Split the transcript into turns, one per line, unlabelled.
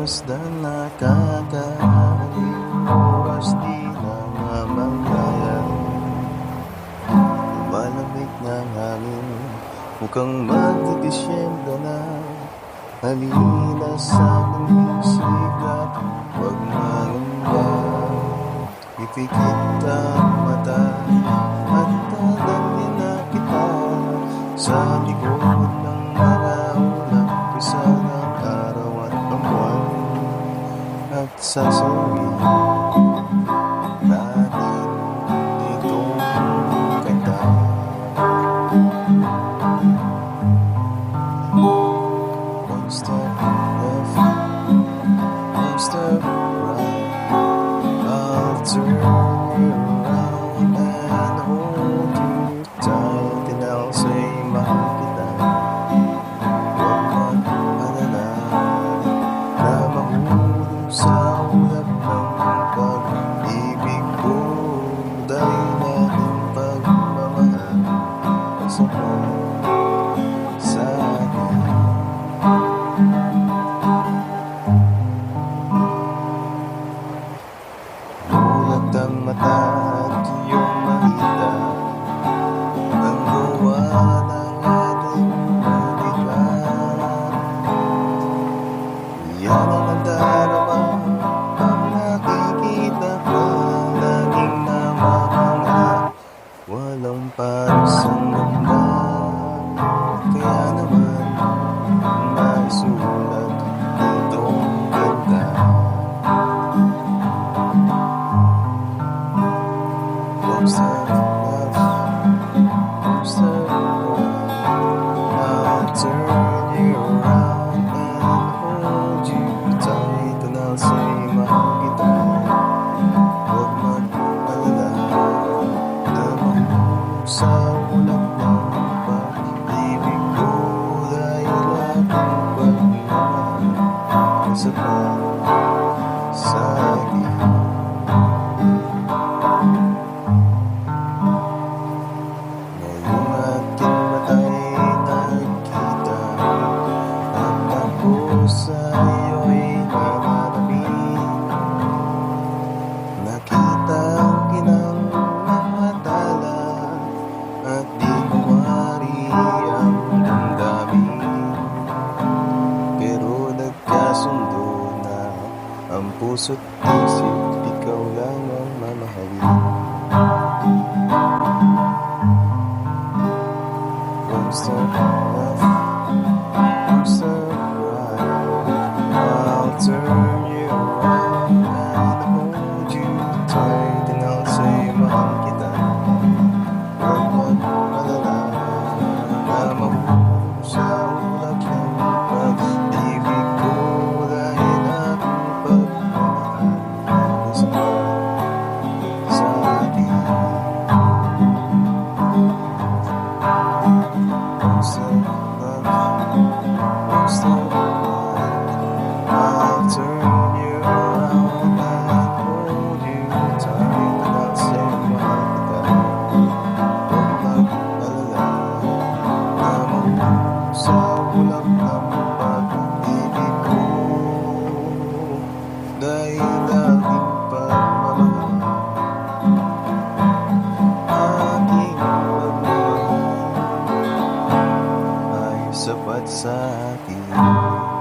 Masdan nakakaaliw, oras di na mamalayan. Malamig ng hangin, mukhang magdidisyembre na. Halina sa aking bisikleta, huwag mangamba. Ipikit ang mata at dadalhin na kita sa likod ng mga umpisa ng araw at ang buwan. At sasabihin natin ditong kanta. One step left, one step right, I'll turn you around and hold you tight, and I'll say mahal kita. Huwag mag-alala na mahulog sa ulap ng pag-ibig ko, dahil natin pagmamahal ang sapat sa akin. Mulat ang mata at iyong makita ang gawa ng ating malikha. Yan ang nadarama pag nakikita ka, laging namamangha, walang parusang ganda. Kaya naman naisulat itong kanta. One step left, one step right, I'll turn you around and hold you tight, and I'll say mahal kita. Huwag mag-alala na mahulog sa ulap ng pag-ibig ko, dahil aking pagmamahal ang sapat sa akin. Ngayong aking mata'y nakikita at ako sa iyo'y nananabik. Nakita ang ginang namatala at di mawari ang damdamin. Pero nagkasundo na ang puso't isip, ikaw lang ang mamahalin. One step left, one step right, I'll turn you around and hold you tight, and I'll say mahal kita. Huwag mag-alala na mahulog sa ulap ng pag-ibig ko, dahil aking pagmamahal ang sapat sa akin. One step left, one step right, I'll turn you around and hold you tight, and I'll say mahal kita. Huwag mag-alala na mahulog sa ulap ng pag-ibig ko, dahil aking pagmamahal, aking pagmamahal ay sapat sa akin.